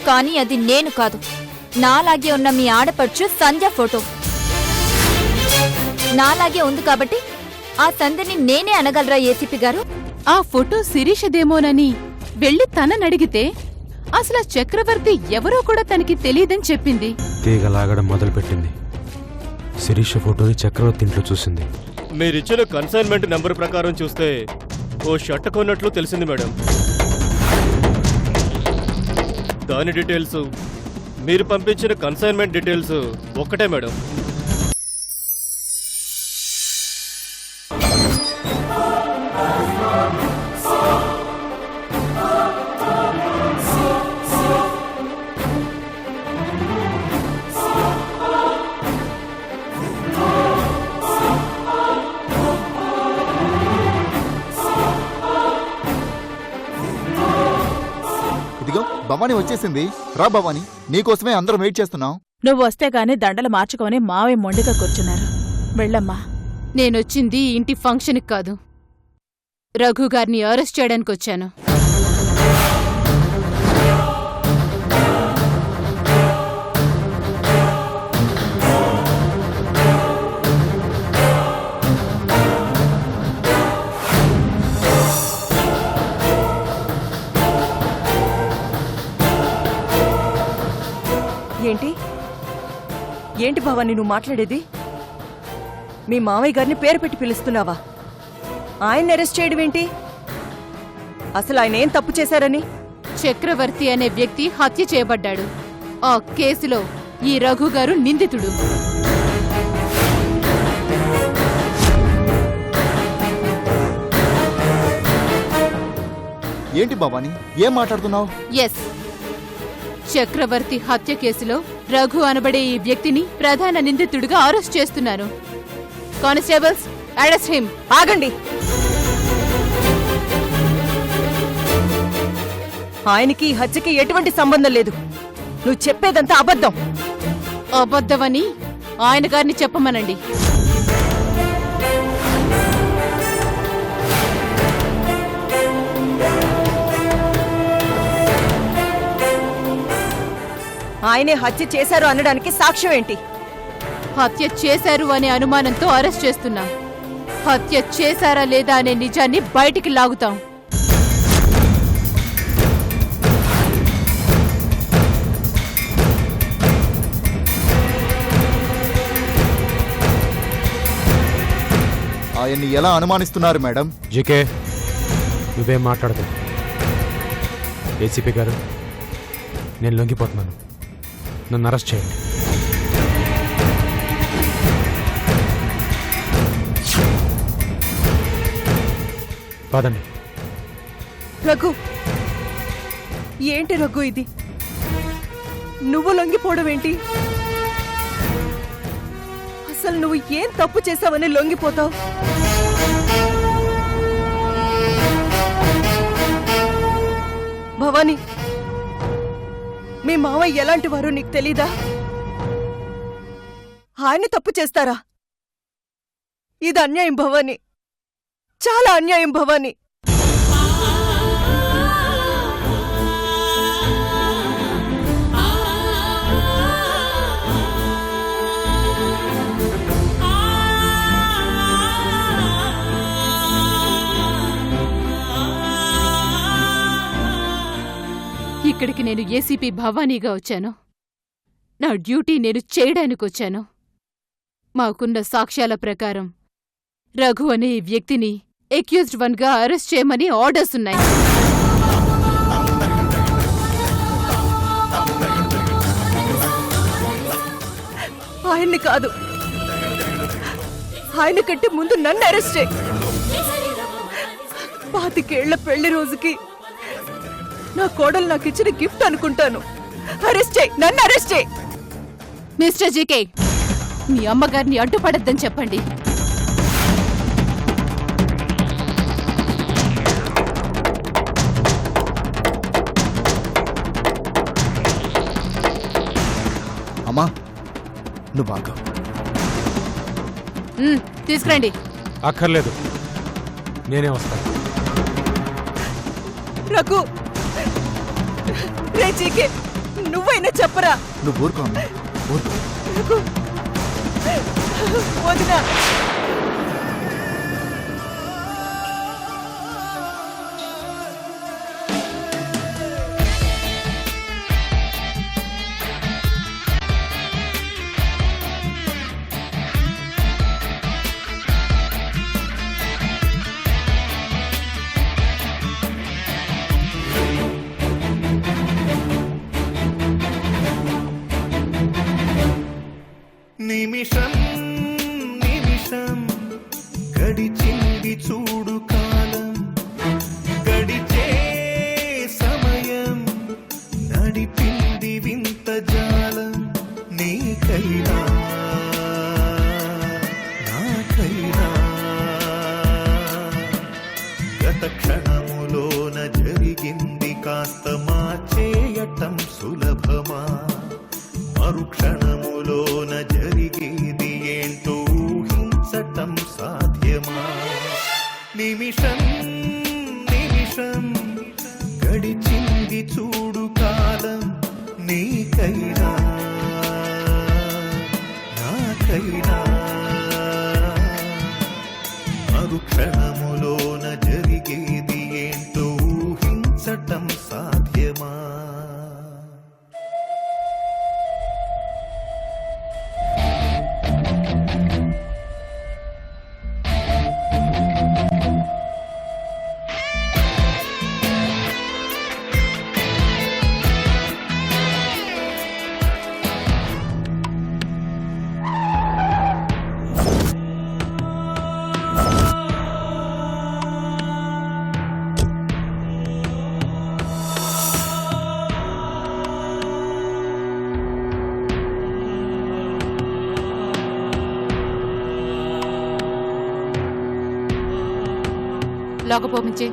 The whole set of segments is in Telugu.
కానీ అది నేను కాదు, నాలాగే ఉన్న మీ ఆడపడుచు సంధ్య ఫోటో. నాలాగే ఉంది కాబట్టి ఆ సంధ్యని నేనే అనగలరా ఏసీపీ గారు? ఆ ఫోటో శిరీషదేమోనని వెళ్లి తననడిగితే అసలు చక్రవర్తి ఎవరో కూడా తనకి తెలియదని చెప్పింది. తీగలాగడం మొదలుపెట్టింది. శిరీష ఫోటోని చక్రవర్తి ఇంట్లో చూసింది. మీరిచ్చిన కన్సైన్మెంట్ నెంబర్ ప్రకారం చూస్తే ఓ షర్ట్ కొన్నట్లు తెలిసింది మేడం. దాని డీటెయిల్స్ మీరు పంపించిన కన్సైన్మెంట్ డీటెయిల్స్ ఒక్కటే మేడం. భవానీ వచ్చేసింది. రా భవానీ, నీకోసమే అందరం వెయిట్ చేస్తున్నాం. నువ్వు వస్తే గాని దండలు మార్చుకొని మావే మొండిగా కూర్చున్నారు. వెళ్ళమ్మా. నేనొచ్చింది ఇంటి ఫంక్షన్కి కాదు, రఘుగారిని అరెస్ట్ చేయడానికి వచ్చాను. ఏంటి ఏంటి భవాని నువ్వు మాట్లాడేది? మీ మామయ్య గారిని పేరు పెట్టి పిలుస్తున్నావా? ఆయన్ని అరెస్ట్ చేయడం ఏంటి? అసలు ఆయన ఏం తప్పు చేశారని? చక్రవర్తి అనే వ్యక్తి హత్య చేయబడ్డాడు. ఆ కేసులో ఈ రఘుగారు నిందితుడు. ఏంటి భవానీ, ఏం మాట్లాడుతున్నావు? ఎస్, చక్రవర్తి హత్య కేసులో రఘు అనబడే ఈ వ్యక్తిని ప్రధాన నిందితుడిగా అరెస్ట్ చేస్తున్నాను. Constables, arrest him. ఆగండి. ఆయనకి ఈ హత్యకి ఎటువంటి సంబంధం లేదు. నువ్వు చెప్పేదంతా అబద్ధం. అబద్ధమని ఆయన గారిని చెప్పమనండి. ఆయనే హత్య చేశారు అనడానికి సాక్ష్యం ఏంటి? హత్య చేశారు అనే అనుమానంతో అరెస్ట్ చేస్తున్నాం. హత్య చేశారా లేదా అనే నిజాన్ని బయటికి లాగుతాం. ఆయన్ని ఎలా అనుమానిస్తున్నారు మేడం? జీకే, నువ్వేం మాట్లాడదు. ఏసీపీ గారు, నేను లొంగిపోతున్నాను. నన్ను అరెస్ట్ చేయండి. పదండి. రఘు, ఏంటి రఘు ఇది? నువ్వు లొంగిపోవడం ఏంటి? అసలు నువ్వు ఏం తప్పు చేశావని లొంగిపోతావు? భవానీ, మీ మావయ్య ఎలాంటి వారో నీకు తెలీదా? ఆయన తప్పు చేస్తారా? ఇది అన్యాయం భవానీ, చాలా అన్యాయం భవానీ. ఇక్కడికి నేను ఏసీపీ భవానీగా వచ్చాను. నా డ్యూటీ నేను చేయడానికి వచ్చాను. మాకున్న సాక్ష్యాల ప్రకారం రఘు అనే ఈ వ్యక్తిని అక్యూజ్డ్ వన్గా అరెస్ట్ చేయమని ఆర్డర్స్ ఉన్నాయి. ఆయన్ని కాదు, ఆయన కంటే ముందు నన్ను అరెస్ట్ చేయి. 25 ఏళ్ల పెళ్లి రోజుకి నా కోడలు నాకు ఇచ్చిన గిఫ్ట్ అనుకుంటాను. అరెస్ట్ చేయి, నన్ను అరెస్ట్ చేయి. మిస్టర్ జీకే, మీ అమ్మగారిని అడ్డుపడద్దని చెప్పండి. అమ్మా, నువ్వు ఆగు. తీసుకురండి. అక్కర్లేదు, నేనే వస్తాను. రఘు, రే జీకే, నువ్వైనా చెప్పరా. నువ్వు ఊరుకో అమ్మా, ఊరుకో. వదినా. నిమిషం నిమిషం గడిచింది చూడు కాలం, గడిచే సమయం నడిపింది వింత జాలం. నీకైనా నాకైనా గత క్షణములోన జరిగింది కాస్త మార్చేయటం సులభమా, మరుక్షణములోన జరిగేది ఏంటో ఊహించటం సాధ్యమా. నిమిషం నిమిషం గడిచింది చూడు కాలం, నీకైనా నాకైనా మరుక్షణములోన జరిగేది ఏంటో ఊహించటం సాధ్యమా. లోకపోమించే.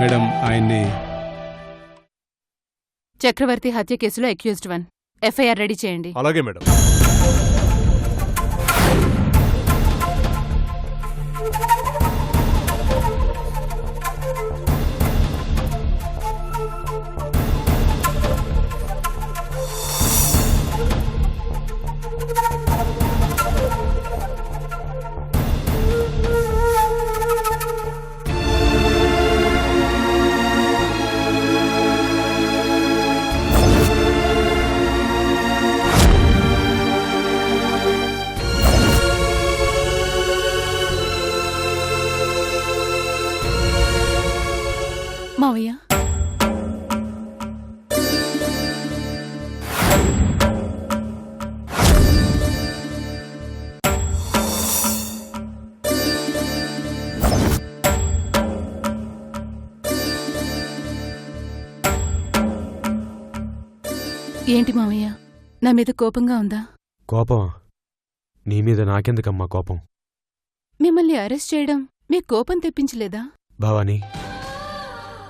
మేడం, ఆయన్ని చక్రవర్తి హత్య కేసులో అక్యూజ్డ్ 1. ఎఫ్ఐఆర్ రెడీ చేయండి. అలాగే మేడం. మావయ్య, ఏంటి మావయ్య, నా మీద కోపంగా ఉందా? కోపమా? నీ మీద నాకెందుకమ్మా కోపం? మిమ్మల్ని అరెస్ట్ చేయడం మీ కోపం తెప్పించలేదా? భవానీ,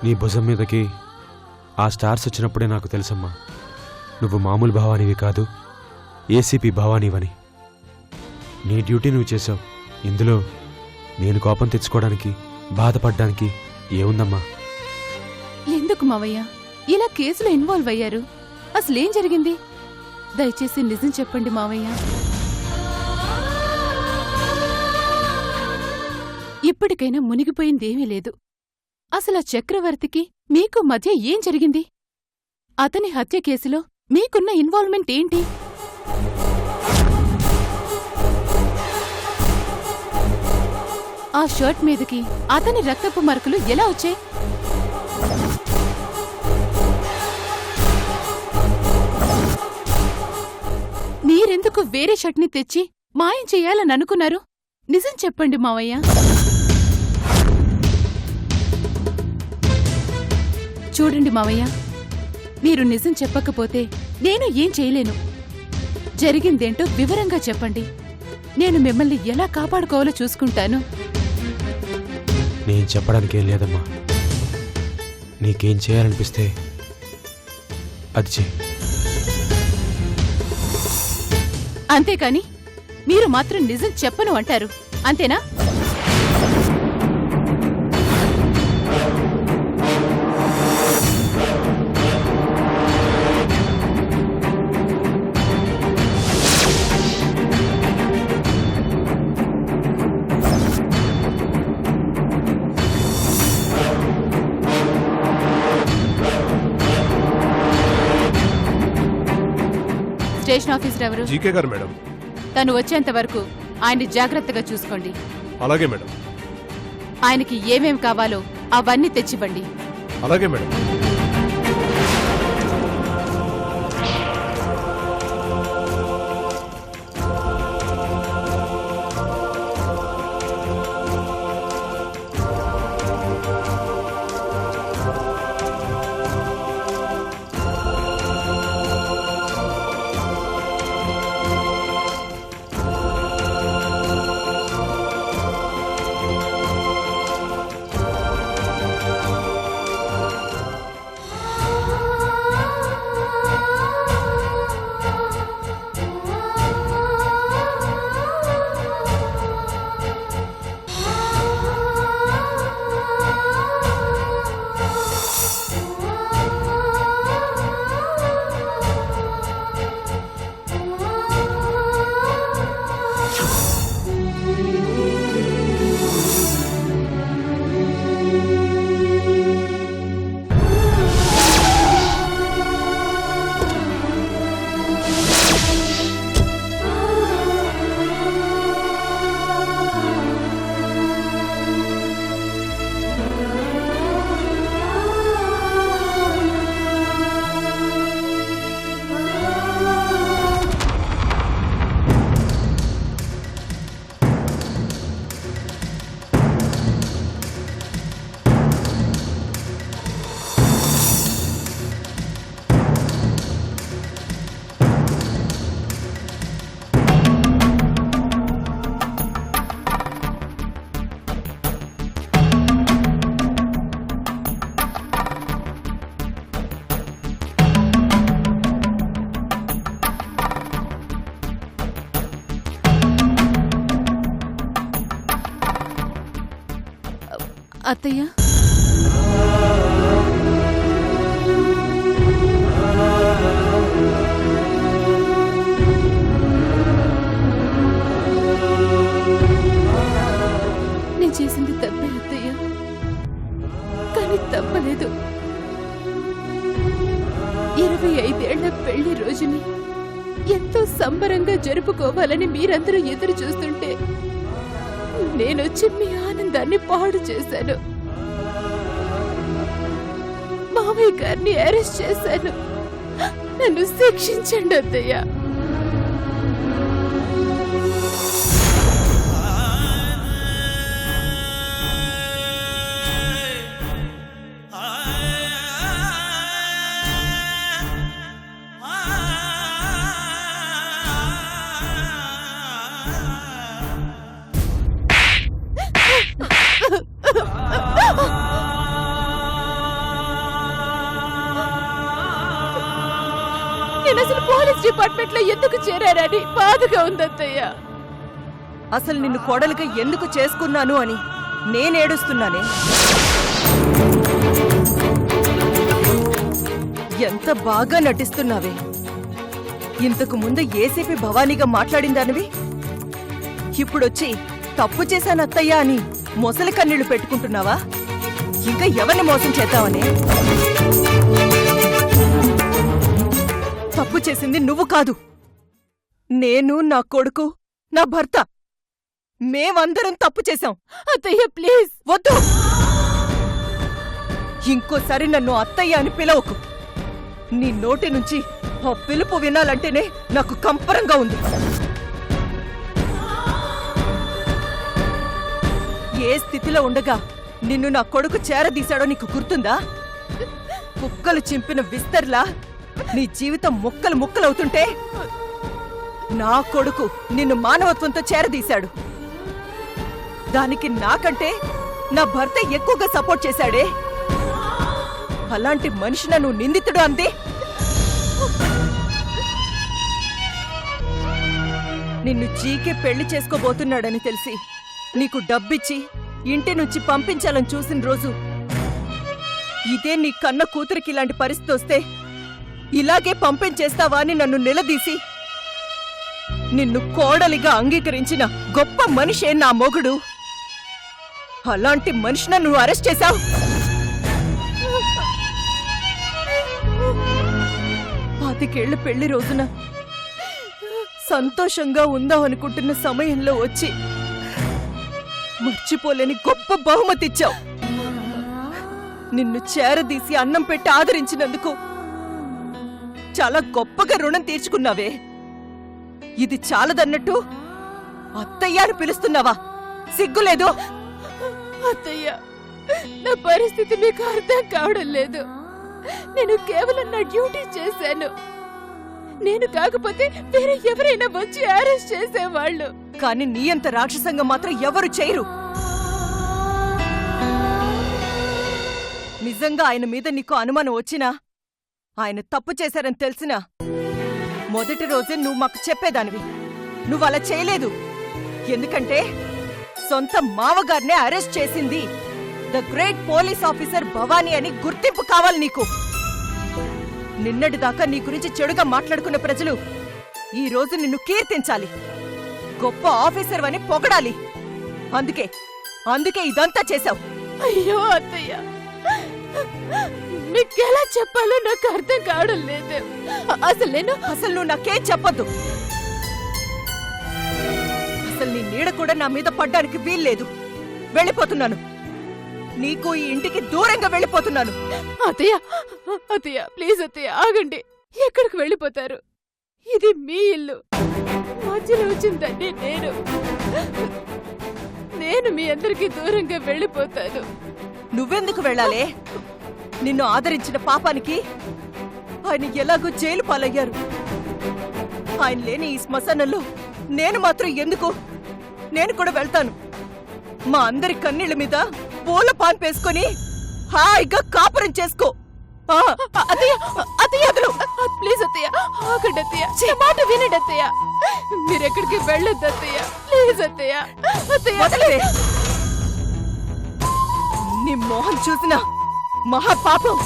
నీ భుజం మీదకి ఆ స్టార్స్ వచ్చినప్పుడే నాకు తెలుసమ్మా, నువ్వు మామూలు భవానీవి కాదు, ఏసీపీ భవానీవని. నీ డ్యూటీ నువ్వు చేసావు. ఇందులో నేను కోపం తెచ్చుకోవడానికి, బాధపడ్డానికి ఏముందమ్మా? ఎందుకు మావయ్య ఇలా కేసులో ఇన్వాల్వ్ అయ్యారు? అసలేం జరిగింది? దయచేసి నిజం చెప్పండి మావయ్య. ఇప్పటికైనా మునిగిపోయిందేమీ లేదు. అసలు ఆ చక్రవర్తికి మీకు మధ్య ఏం జరిగింది? అతని హత్య కేసులో మీకున్న ఇన్వాల్వ్మెంట్ ఏంటి? ఆ షర్ట్ మీదకి అతని రక్తపు మరకలు ఎలా వచ్చాయి? మీరెందుకు వేరే షర్ట్ని తెచ్చి మాయం చెయ్యాలని అనుకున్నారు? నిజం చెప్పండి మావయ్య. చూడండి మావయ్య, మీరు నిజం చెప్పకపోతే నేను ఏం చేయలేను. జరిగిందేంటో వివరంగా చెప్పండి. నేను మిమ్మల్ని ఎలా కాపాడుకోవాలో చూసుకుంటాను. నేను చెప్పడానికి ఏం లేదమ్మా. నీకేం చేయాలనిపిస్తే అది చెయ్యి. అంతేకాని మీరు మాత్రం నిజం చెప్పను అంటారు, అంతేనా? స్టేషన్ ఆఫీసర్ ఎవరు? జీకే గారు మేడం. తను వచ్చేంత వరకు ఆయన్ని జాగ్రత్తగా చూసుకోండి. అలాగే మేడం. ఆయనకి ఏమేం కావాలో అవన్నీ తెచ్చివ్వండి. అలాగే మేడం. అత్తయ్య, నేను చేసింది తప్పే అత్తయ్య, కానీ తప్పలేదు. 25 ఏళ్ల పెళ్లి రోజుని ఎంతో సంబరంగా జరుపుకోవాలని మీరందరూ ఎదురు చూస్తుంటే నేనొచ్చి మీ ఆనందాన్ని పాడు చేశాను. మావయ్య గారిని అరెస్ట్ చేశాను. నన్ను శిక్షించండి అత్తయ్య. నేను అసలు పోలీస్ డిపార్ట్మెంట్ లో ఎందుకు చేరారని బాధగా ఉంది అత్తయ్య. అసలు నిన్ను కోడలుగా ఎందుకు చేసుకున్నాను అని నేనేడుస్తున్నానే. ఎంత బాగా నటిస్తున్నావే. ఇంతకు ముందు ఏసీపీ భవానీగా మాట్లాడిందానివి ఇప్పుడొచ్చి తప్పు చేశాను అత్తయ్య అని మొసలి కన్నీళ్లు పెట్టుకుంటున్నావా? ఇంకా ఎవరిని మోసం చేద్దామని? తప్పు చేసింది నువ్వు కాదు, నేను, నా కొడుకు, నా భర్త. మేమందరం తప్పు చేశాం. అత్తయ్య ప్లీజ్. వద్దు, ఇంకోసారి నన్ను అత్తయ్య అని పిలవకు. నీ నోటి నుంచి ఆ పిలుపు వినాలంటేనే నాకు కంపరంగా ఉంది. ఏ స్థితిలో ఉండగా నిన్ను నా కొడుకు చేరదీశాడో నీకు గుర్తుందా? కుక్కలు చింపిన విస్తర్లా నీ జీవితం ముక్కలు ముక్కలవుతుంటే నా కొడుకు నిన్ను మానవత్వంతో చేరదీశాడు. దానికి నాకంటే నా భర్త ఎక్కువగా సపోర్ట్ చేశాడే. అలాంటి మనిషి నన్ను నిందితుడు అంది. నిన్ను చీకే పెళ్లి చేసుకోబోతున్నాడని తెలిసి నీకు డబ్బిచ్చి ఇంటి నుంచి పంపించాలని చూసిన రోజు ఇదే నీ కన్న కూతురికి ఇలాంటి పరిస్థితి వస్తే ఇలాగే పంపించేస్తావా అని నన్ను నిలదీసి నిన్ను కోడలిగా అంగీకరించిన గొప్ప మనిషే నా మొగుడు. అలాంటి మనిషిని నువ్వు అరెస్ట్ చేశావు. పాతికేళ్ల పెళ్లి రోజున సంతోషంగా ఉందాం అనుకుంటున్న సమయంలో వచ్చి మర్చిపోలేని గొప్ప బహుమతిచ్చావు. నిన్ను చేరదీసి అన్నం పెట్టి ఆదరించినందుకు చాలా గొప్పగా రుణం తీర్చుకున్నావే. ఇది చాలదన్నట్టు అత్తయ్య అని పిలుస్తున్నావా? సిగ్గులేదు? అత్తయ్య, నా పరిస్థితి మీకు అర్థం కావడం లేదు. నేను కేవలం నా డ్యూటీ చేశాను. నేను కాకపోతే వేరే ఎవరైనా వచ్చి అరెస్ట్ చేసేవాళ్ళు. కానీ నీ అంత రాక్షసంగా మాత్రం ఎవరు చేయరు. నిజంగా ఆయన మీద నీకు అనుమానం వచ్చినా, ఆయన తప్పు చేశారని తెలిసినా మొదటి రోజే నువ్వు మాకు చెప్పేదానివి. నువ్వు అలా చేయలేదు. ఎందుకంటే సొంత మావగారినే అరెస్ట్ చేసింది the great police officer Bhavani అని గుర్తింపు కావాలి నీకు. నిన్నటిదాకా నీ గురించి చెడుగా మాట్లాడుకున్న ప్రజలు ఈ రోజు నిన్ను కీర్తించాలి, గొప్ప ఆఫీసర్ అని పొగడాలి. అందుకే ఇదంతా చేశావు. అయ్యో అత్తయ్య, మీకెలా చెప్పాలో నాకు అర్థం కావడం లేదు. అసలు నువ్వు నాకేం చెప్పొద్దు. అసలు నీ నీడ కూడా నా మీద పడ్డానికి వీల్లేదు. వెళ్ళిపోతున్నాను. నీకు ఈ ఇంటికి దూరంగా వెళ్ళిపోతున్నాను. అత్తయ్య ప్లీజ్ అత్తయ్య ఆగండి. ఎక్కడికి వెళ్ళిపోతారు? ఇది మీ ఇల్లు. మధ్యలో వచ్చిందండి నేను మీ అందరికీ దూరంగా వెళ్ళిపోతాను. నువ్వెందుకు వెళ్ళాలే? నిన్ను ఆదరించిన పాపానికి ఆయన ఎలాగో జైలు పాలయ్యారు. ఆయన లేని ఈ శ్మశానంలో నేను మాత్రం ఎందుకు? నేను కూడా వెళ్తాను. మా అందరి కన్నీళ్ల మీద పూల పాన్ పేసుకొని హాయిగా కాపురం చేసుకో. ప్లీజ్ అత్తయ్య ఆగండి అత్తయ్య, మాట వినండి అత్తయ్య. మీరెక్కడికి వెళ్ళొద్దు అత్తయ్య, ప్లీజ్ అత్తయ్య. వదలవే. నీ మోహన్ చూసిన మహాపాపం.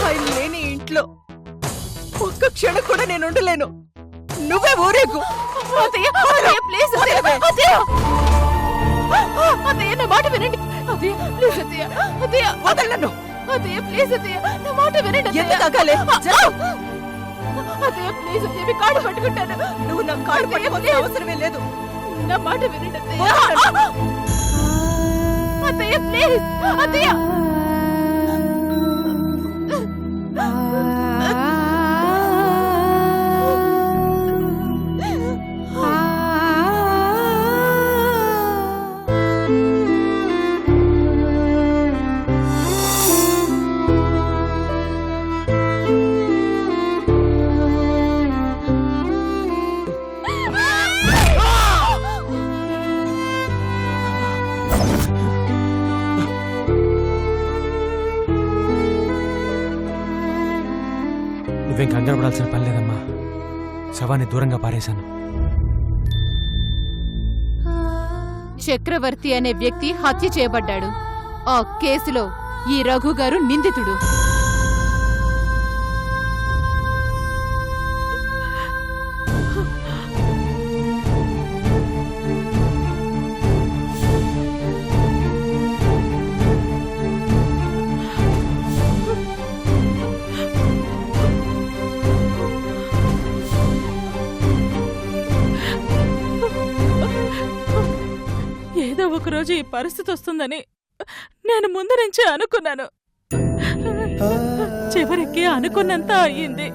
ఆయన లేని ఇంట్లో ఒక్క క్షణం కూడా నేను ఉండలేను. నువ్వే ఊరేగు. ప్లీజ్ అత్తయ్య, నా మాట వినండి అత్తయ్య. ప్లీజ్ అత్తయ్య వదలను. అత్తయ్య ప్లీజ్ అత్తయ్య, నా మాట వినండి. ఎందుకు ఆగాలే? అత్తయ్య ప్లీజ్ అత్తయ్య, మీ కాళ్ళు పట్టుకుంటాను. నువ్వు నా కాళ్ళు పట్టుకోవాల్సిన అవసరమే లేదు. నా మాట వినండి అత్తయ్య. అత్తయ్య ప్లీజ్ అత్తయ్య. నువ్వేం కంగారు పడాల్సిన పని లేదమ్మా. శవాన్ని దూరంగా పారేశాను. చక్రవర్తి అనే వ్యక్తి హత్య చేయబడ్డాడు. ఆ కేసులో ఈ రఘు గారు నిందితుడు. ఏదో ఒకరోజు ఈ పరిస్థితి వస్తుందని నేను ముందు నుంచే అనుకున్నాను. చివరికి అనుకున్నంత అయ్యింది.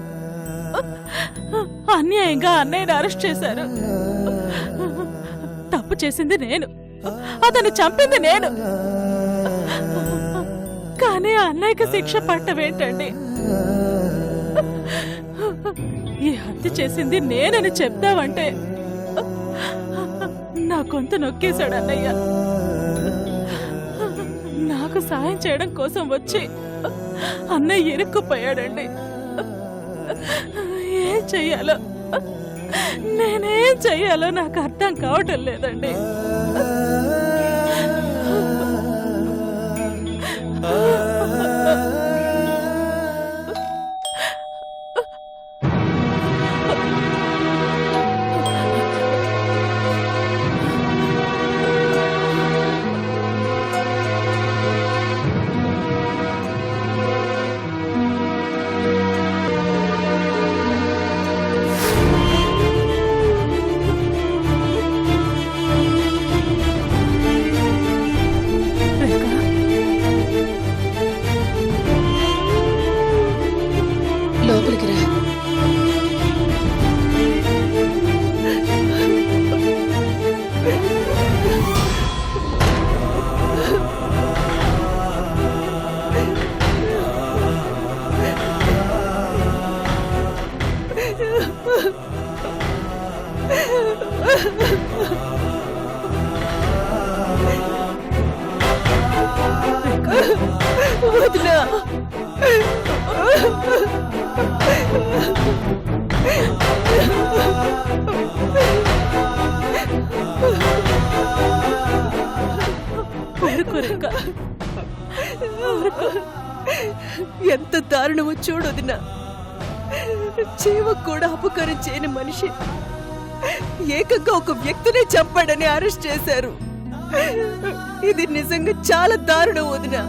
అన్యాయంగా అన్నయ్యని అరెస్ట్ చేశారు. తప్పు చేసింది నేను, అతను చంపింది నేను. కానీ అన్నయ్యకి శిక్ష పట్టవేంటండి? ఈ హత్య చేసింది నేనని చెప్దావంటే నా గొంతు నొక్కేశాడు అన్నయ్య. నాకు సాయం చేయడం కోసం వచ్చి అన్నయ్య ఇరుక్కుపోయాడండి. ఏం చెయ్యాలో, నేనేం చెయ్యాలో నాకు అర్థం కావటం లేదండి. లోపలికి రా. వదినా, ఎంత దారుణమో చూడొదినా. జీవకు కూడా అపకారం చేయని మనిషి ఏకంగా ఒక వ్యక్తిని చంపాడని అరెస్ట్ చేశారు. ఇది నిజంగా చాలా దారుణం వదినా.